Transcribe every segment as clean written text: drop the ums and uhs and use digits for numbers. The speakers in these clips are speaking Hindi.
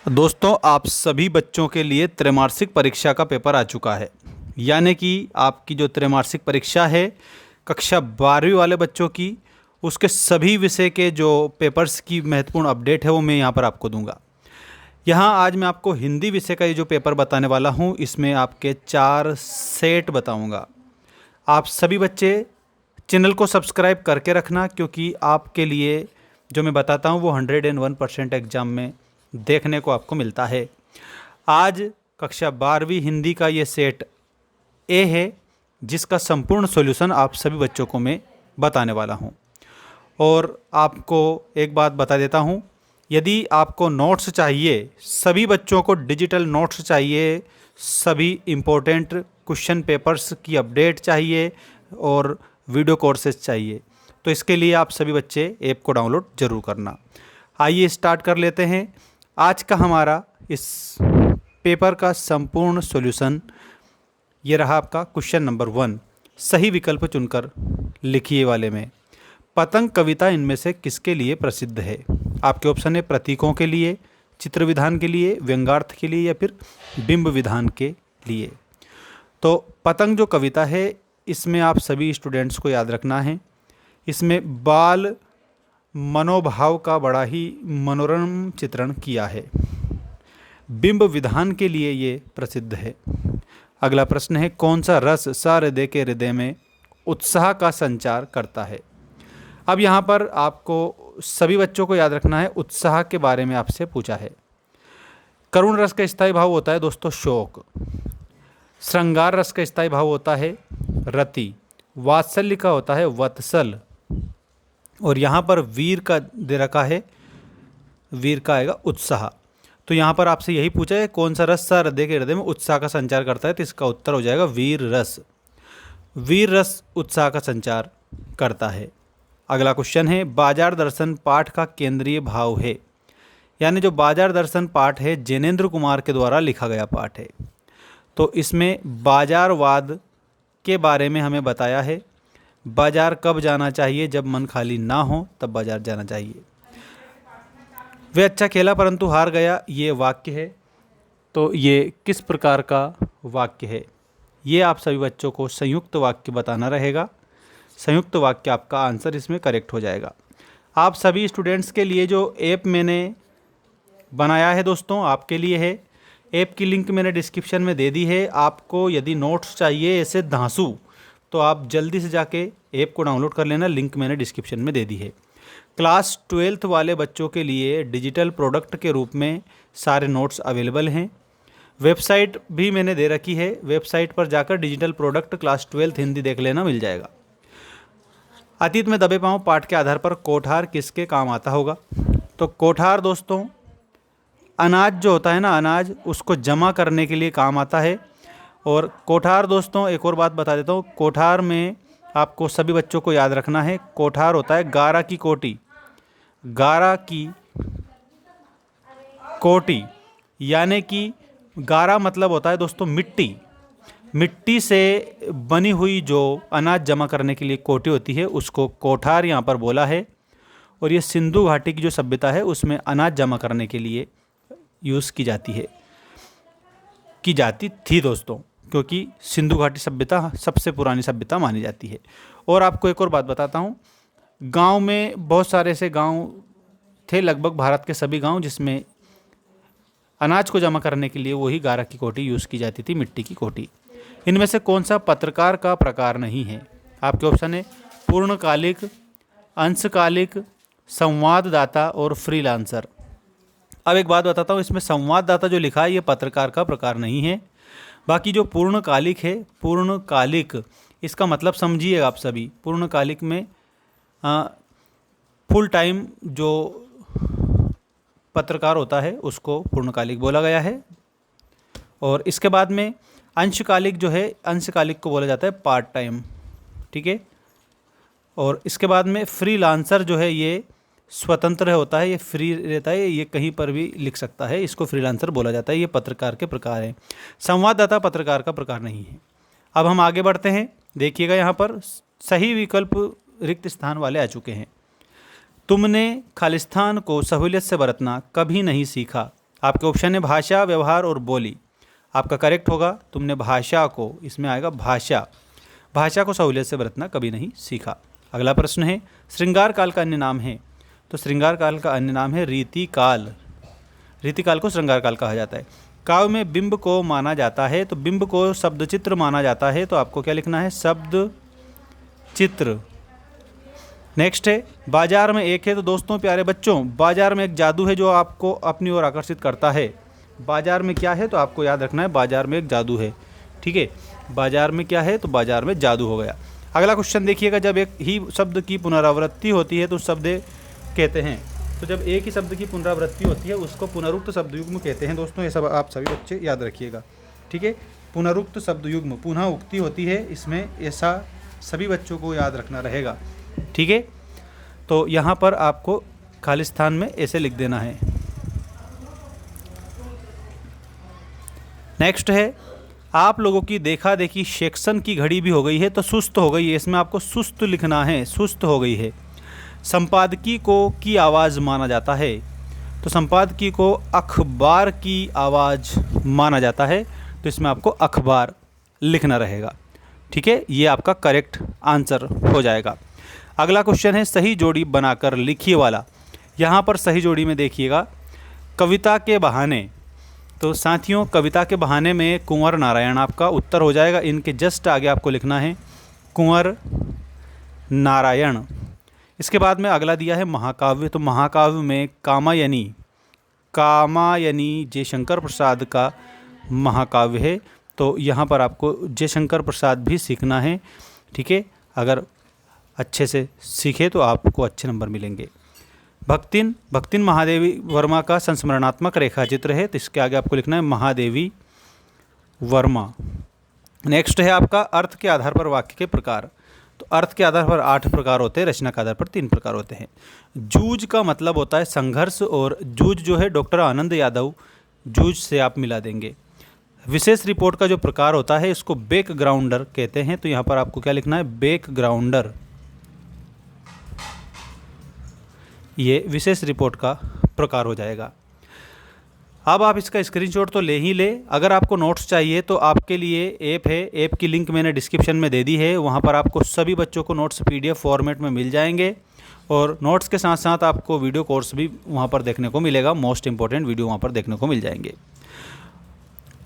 दोस्तों, आप सभी बच्चों के लिए त्रैमासिक परीक्षा का पेपर आ चुका है। यानी कि आपकी जो त्रैमासिक परीक्षा है कक्षा 12वीं वाले बच्चों की, उसके सभी विषय के जो पेपर्स की महत्वपूर्ण अपडेट है वो मैं यहाँ पर आपको दूंगा। यहाँ आज मैं आपको हिंदी विषय का ये जो पेपर बताने वाला हूँ, इसमें आपके 4 सेट बताऊँगा। आप सभी बच्चे चैनल को सब्सक्राइब करके रखना, क्योंकि आपके लिए जो मैं बताता हूँ वो 101% एग्ज़ाम में देखने को आपको मिलता है। आज कक्षा 12वीं हिंदी का ये सेट ए है, जिसका संपूर्ण सॉल्यूशन आप सभी बच्चों को मैं बताने वाला हूँ। और आपको एक बात बता देता हूँ, यदि आपको नोट्स चाहिए, सभी बच्चों को डिजिटल नोट्स चाहिए, सभी इम्पोर्टेंट क्वेश्चन पेपर्स की अपडेट चाहिए और वीडियो कोर्सेज चाहिए, तो इसके लिए आप सभी बच्चे ऐप को डाउनलोड ज़रूर करना। आइए स्टार्ट कर लेते हैं। आज का हमारा इस पेपर का संपूर्ण सॉल्यूशन ये रहा आपका क्वेश्चन नंबर 1। सही विकल्प चुनकर लिखिए वाले में पतंग कविता इनमें से किसके लिए प्रसिद्ध है। आपके ऑप्शन है प्रतीकों के लिए, चित्र विधान के लिए, व्यंग्यार्थ के लिए या फिर बिंब विधान के लिए। तो पतंग जो कविता है, इसमें आप सभी स्टूडेंट्स को याद रखना है, इसमें बाल मनोभाव का बड़ा ही मनोरम चित्रण किया है। बिंब विधान के लिए ये प्रसिद्ध है। अगला प्रश्न है, कौन सा रस सहृदय के हृदय में उत्साह का संचार करता है। अब यहाँ पर आपको सभी बच्चों को याद रखना है, उत्साह के बारे में आपसे पूछा है। करुण रस का स्थायी भाव होता है दोस्तों शोक। श्रृंगार रस का स्थायी भाव होता है रति। वात्सल्य का होता है वत्सल। और यहाँ पर वीर का दे रखा है, वीर का आएगा उत्साह। तो यहाँ पर आपसे यही पूछा है कौन सा रस हृदय के हृदय में उत्साह का संचार करता है, तो इसका उत्तर हो जाएगा वीर रस। वीर रस उत्साह का संचार करता है। अगला क्वेश्चन है, बाजार दर्शन पाठ का केंद्रीय भाव है। यानी जो बाजार दर्शन पाठ है जैनेन्द्र कुमार के द्वारा लिखा गया पाठ है। तो इसमें बाजारवाद के बारे में हमें बताया है। बाजार कब जाना चाहिए, जब मन खाली ना हो तब बाजार जाना चाहिए। वे अच्छा खेला परंतु हार गया, ये वाक्य है। तो ये किस प्रकार का वाक्य है, ये आप सभी बच्चों को संयुक्त वाक्य बताना रहेगा। संयुक्त वाक्य आपका आंसर इसमें करेक्ट हो जाएगा। आप सभी स्टूडेंट्स के लिए जो ऐप मैंने बनाया है दोस्तों, आपके लिए है। ऐप की लिंक मैंने डिस्क्रिप्शन में दे दी है। आपको यदि नोट्स चाहिए ऐसे धांसू, तो आप जल्दी से जाके ऐप को डाउनलोड कर लेना, लिंक मैंने डिस्क्रिप्शन में दे दी है। क्लास 12th वाले बच्चों के लिए डिजिटल प्रोडक्ट के रूप में सारे नोट्स अवेलेबल हैं। वेबसाइट भी मैंने दे रखी है, वेबसाइट पर जाकर digital product class 12th Hindi देख लेना, मिल जाएगा। अतीत में दबे पाँव पाठ के आधार पर कोठार किसके काम आता होगा। तो कोठार दोस्तों अनाज जो होता है ना, अनाज उसको जमा करने के लिए काम आता है। और कोठार दोस्तों एक और बात बता देता हूँ, कोठार में आपको सभी बच्चों को याद रखना है, कोठार होता है गारा की कोटी। गारा की कोटी यानी कि गारा मतलब होता है दोस्तों मिट्टी। मिट्टी से बनी हुई जो अनाज जमा करने के लिए कोटी होती है, उसको कोठार यहाँ पर बोला है। और ये सिंधु घाटी की जो सभ्यता है उसमें अनाज जमा करने के लिए यूज़ की जाती थी दोस्तों, क्योंकि सिंधु घाटी सभ्यता सबसे पुरानी सभ्यता मानी जाती है। और आपको एक और बात बताता हूँ, गांव में बहुत सारे ऐसे गांव थे, लगभग भारत के सभी गांव, जिसमें अनाज को जमा करने के लिए वही गारा की कोटी यूज़ की जाती थी, मिट्टी की कोटी। इनमें से कौन सा पत्रकार का प्रकार नहीं है। आपके ऑप्शन है पूर्णकालिक, अंशकालिक, संवाददाता और फ्रीलांसर। अब एक बात बताता हूँ, इसमें संवाददाता जो लिखा है ये पत्रकार का प्रकार नहीं है। बाकी जो पूर्णकालिक है, पूर्णकालिक इसका मतलब समझिएगा आप सभी। पूर्णकालिक में फुल टाइम जो पत्रकार होता है उसको पूर्णकालिक बोला गया है। और इसके बाद में अंशकालिक जो है, अंशकालिक को बोला जाता है पार्ट टाइम, ठीक है। और इसके बाद में फ्रीलांसर जो है ये स्वतंत्र होता है, ये फ्री रहता है, ये कहीं पर भी लिख सकता है, इसको फ्रीलांसर बोला जाता है। ये पत्रकार के प्रकार हैं। संवाददाता पत्रकार का प्रकार नहीं है। अब हम आगे बढ़ते हैं, देखिएगा यहाँ पर सही विकल्प रिक्त स्थान वाले आ चुके हैं। तुमने खालिस्तान को सहूलियत से बरतना कभी नहीं सीखा। आपके ऑप्शन है भाषा, व्यवहार और बोली। आपका करेक्ट होगा, तुमने भाषा को, इसमें आएगा भाषा, भाषा को सहूलियत से बरतना कभी नहीं सीखा। अगला प्रश्न है श्रृंगार काल का अन्य नाम है, तो श्रृंगार काल का अन्य नाम है रीतिकाल। रीतिकाल को श्रृंगार काल कहा जाता है। काव्य में बिंब को माना जाता है, तो बिंब को शब्द चित्र माना जाता है, तो आपको क्या लिखना है, शब्द चित्र। नेक्स्ट है बाजार में एक है, तो दोस्तों प्यारे बच्चों बाजार में एक जादू है जो आपको अपनी ओर आकर्षित करता है। बाजार में क्या है, तो आपको याद रखना है बाजार में एक जादू है। ठीक है, बाजार में क्या है, तो बाजार में जादू हो गया। अगला क्वेश्चन देखिएगा, जब एक ही शब्द की पुनरावृत्ति होती है तो शब्द कहते हैं। तो जब एक ही शब्द की पुनरावृत्ति होती है उसको पुनरुक्त शब्द युग्म कहते हैं। दोस्तों ये सब आप सभी बच्चे याद रखिएगा। ठीक है, पुनरुक्त शब्द युग्म, पुनः उक्ति होती है इसमें, ऐसा सभी बच्चों को याद रखना रहेगा। ठीक है, तो यहाँ पर आपको खाली स्थान में ऐसे लिख देना है। नेक्स्ट है आप लोगों की देखा देखी सेक्शन की घड़ी भी हो गई है, तो सुस्त हो गई है, इसमें आपको सुस्त लिखना है, सुस्त हो गई है। संपादकीय को की आवाज़ माना जाता है, तो संपादकीय को अखबार की आवाज़ माना जाता है, तो इसमें आपको अखबार लिखना रहेगा। ठीक है, ये आपका करेक्ट आंसर हो जाएगा। अगला क्वेश्चन है सही जोड़ी बनाकर लिखिए वाला। यहाँ पर सही जोड़ी में देखिएगा कविता के बहाने, तो साथियों कविता के बहाने में कुंवर नारायण आपका उत्तर हो जाएगा। इनके जस्ट आगे आपको लिखना है कुंवर नारायण। इसके बाद में अगला दिया है महाकाव्य, तो महाकाव्य में कामायनी जयशंकर प्रसाद का महाकाव्य है, तो यहाँ पर आपको जयशंकर प्रसाद भी सीखना है। ठीक है, अगर अच्छे से सीखे तो आपको अच्छे नंबर मिलेंगे। भक्तिन महादेवी वर्मा का संस्मरणात्मक रेखा चित्र है, तो इसके आगे आपको लिखना है महादेवी वर्मा। नेक्स्ट है आपका अर्थ के आधार पर वाक्य के प्रकार, तो अर्थ के आधार पर 8 प्रकार होते हैं, रचना के आधार पर 3 प्रकार होते हैं। जूझ का मतलब होता है संघर्ष, और जूझ जो है डॉक्टर आनंद यादव जूझ से आप मिला देंगे। विशेष रिपोर्ट का जो प्रकार होता है इसको बैकग्राउंडर कहते हैं, तो यहाँ पर आपको क्या लिखना है बैकग्राउंडर, ये विशेष रिपोर्ट का प्रकार हो जाएगा। अब आप इसका स्क्रीनशॉट तो ले ही ले। अगर आपको नोट्स चाहिए तो आपके लिए ऐप है, ऐप की लिंक मैंने डिस्क्रिप्शन में दे दी है, वहाँ पर आपको सभी बच्चों को नोट्स PDF फॉर्मेट में मिल जाएंगे, और नोट्स के साथ साथ आपको वीडियो कोर्स भी वहाँ पर देखने को मिलेगा, मोस्ट इंपॉर्टेंट वीडियो वहाँ पर देखने को मिल जाएंगे।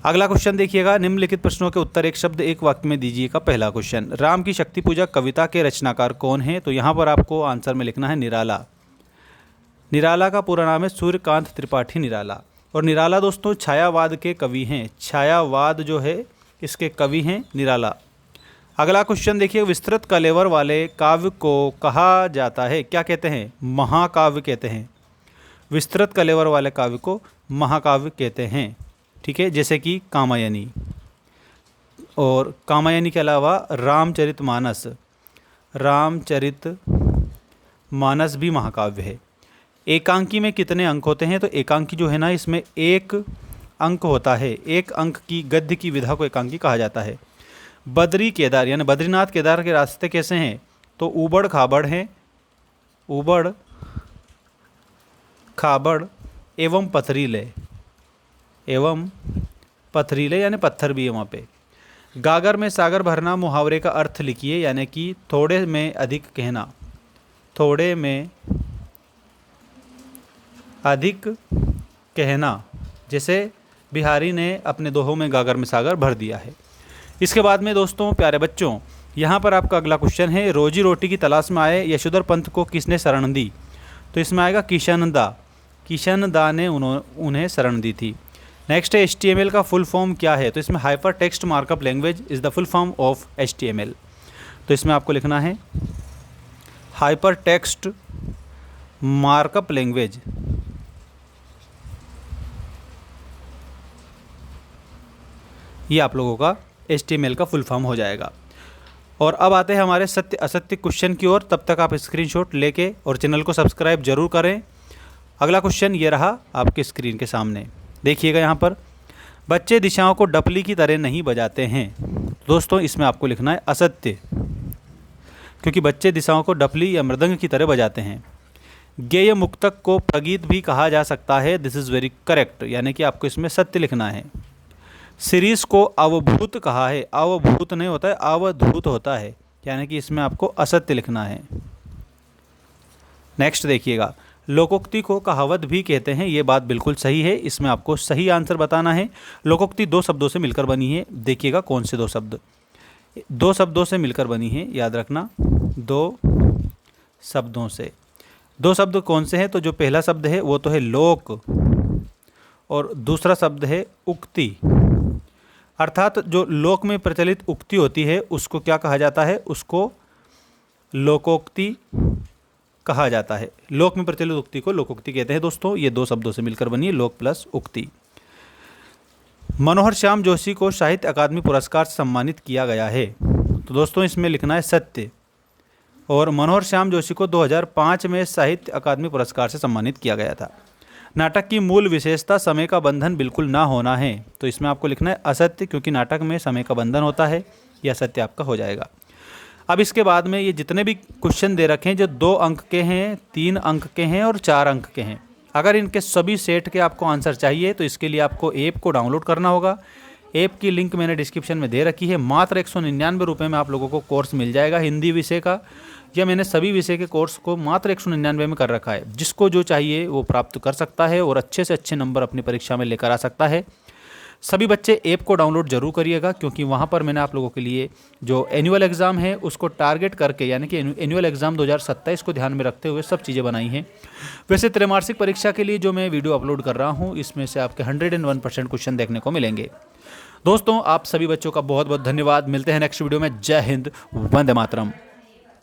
अगला क्वेश्चन देखिएगा, निम्नलिखित प्रश्नों के उत्तर एक शब्द एक वाक्य में दीजिएगा। पहला क्वेश्चन, राम की शक्ति पूजा कविता के रचनाकार कौन है, तो यहाँ पर आपको आंसर में लिखना है निराला। निराला का पूरा नाम है सूर्यकांत त्रिपाठी निराला, और निराला दोस्तों छायावाद के कवि हैं, छायावाद जो है इसके कवि हैं निराला। अगला क्वेश्चन देखिए, विस्तृत कलेवर वाले काव्य को कहा जाता है, क्या कहते हैं, महाकाव्य कहते हैं। विस्तृत कलेवर वाले काव्य को महाकाव्य कहते हैं। ठीक है, जैसे कि कामायनी, और कामायनी के अलावा रामचरितमानस भी महाकाव्य है। एकांकी में कितने अंक होते हैं, तो एकांकी जो है ना इसमें 1 अंक होता है, 1 अंक की गद्य की विधा को एकांकी कहा जाता है। बद्री केदार यानी बद्रीनाथ केदार के रास्ते कैसे हैं, तो ऊबड़ खाबड़ हैं, ऊबड़ खाबड़ एवं पथरीले यानी पत्थर भी है वहाँ पे। गागर में सागर भरना मुहावरे का अर्थ लिखिए, यानी कि थोड़े में अधिक कहना, थोड़े में अधिक कहना, जैसे बिहारी ने अपने दोहों में गागर में सागर भर दिया है। इसके बाद में दोस्तों प्यारे बच्चों यहाँ पर आपका अगला क्वेश्चन है, रोजी रोटी की तलाश में आए यशोधर पंत को किसने शरण दी, तो इसमें आएगा किशनदा ने उन्हें शरण दी थी। नेक्स्ट है HTML का फुल फॉर्म क्या है, तो इसमें hyper text markup language is the full form of HTML, तो इसमें आपको लिखना है हाइपर टेक्स्ट मार्कअप लैंग्वेज। ये आप लोगों का HTML का फुल फॉर्म हो जाएगा। और अब आते हैं हमारे सत्य असत्य क्वेश्चन की ओर, तब तक आप स्क्रीनशॉट लेके और चैनल को सब्सक्राइब जरूर करें। अगला क्वेश्चन ये रहा आपके स्क्रीन के सामने, देखिएगा यहाँ पर, बच्चे दिशाओं को डपली की तरह नहीं बजाते हैं, दोस्तों इसमें आपको लिखना है असत्य, क्योंकि बच्चे दिशाओं को डपली या मृदंग की तरह बजाते हैं। ज्ञेय मुक्तक को प्रगीत भी कहा जा सकता है। दिस इज़ वेरी करेक्ट, यानी कि आपको इसमें सत्य लिखना है। शिरीष को अवभूत कहा है। अवभूत नहीं होता है, अवधूत होता है, यानी कि इसमें आपको असत्य लिखना है। नेक्स्ट देखिएगा, लोकोक्ति को कहावत भी कहते हैं। ये बात बिल्कुल सही है, इसमें आपको सही आंसर बताना है। लोकोक्ति दो शब्दों से मिलकर बनी है। देखिएगा कौन से दो शब्द, दो शब्दों से मिलकर बनी है, याद रखना, दो शब्दों से। दो शब्द कौन से हैं? तो जो पहला शब्द है वो तो है लोक, और दूसरा शब्द है उक्ति। अर्थात जो लोक में प्रचलित उक्ति होती है उसको क्या कहा जाता है? उसको लोकोक्ति कहा जाता है। लोक में प्रचलित उक्ति को लोकोक्ति कहते हैं। दोस्तों ये दो शब्दों से मिलकर बनी है, लोक प्लस उक्ति। मनोहर श्याम जोशी को साहित्य अकादमी पुरस्कार से सम्मानित किया गया है। तो दोस्तों इसमें लिखना है सत्य। और मनोहर श्याम जोशी को 2005 में साहित्य अकादमी पुरस्कार से सम्मानित किया गया था। नाटक की मूल विशेषता समय का बंधन बिल्कुल ना होना है। तो इसमें आपको लिखना है असत्य, क्योंकि नाटक में समय का बंधन होता है। यह सत्य आपका हो जाएगा। अब इसके बाद में ये जितने भी क्वेश्चन दे रखे हैं, जो 2 अंक के हैं, 3 अंक के हैं और 4 अंक के हैं, अगर इनके सभी सेट के आपको आंसर चाहिए तो इसके लिए आपको ऐप को डाउनलोड करना होगा। ऐप की लिंक मैंने डिस्क्रिप्शन में दे रखी है। मात्र 199 रुपये में आप लोगों को कोर्स मिल जाएगा हिंदी विषय का। या मैंने सभी विषय के कोर्स को मात्र 199 में कर रखा है। जिसको जो चाहिए वो प्राप्त कर सकता है और अच्छे से अच्छे नंबर अपनी परीक्षा में लेकर आ सकता है। सभी बच्चे ऐप को डाउनलोड जरूर करिएगा, क्योंकि वहाँ पर मैंने आप लोगों के लिए जो एनुअल एग्ज़ाम है उसको टारगेट करके, यानी कि एनुअल एग्ज़ाम 2027 को ध्यान में रखते हुए सब चीज़ें बनाई हैं। वैसे त्रैमासिक परीक्षा के लिए जो मैं वीडियो अपलोड कर रहा हूँ इसमें से आपके 101% क्वेश्चन देखने को मिलेंगे। दोस्तों आप सभी बच्चों का बहुत बहुत धन्यवाद। मिलते हैं नेक्स्ट वीडियो में। जय हिंद, वंदे मातरम।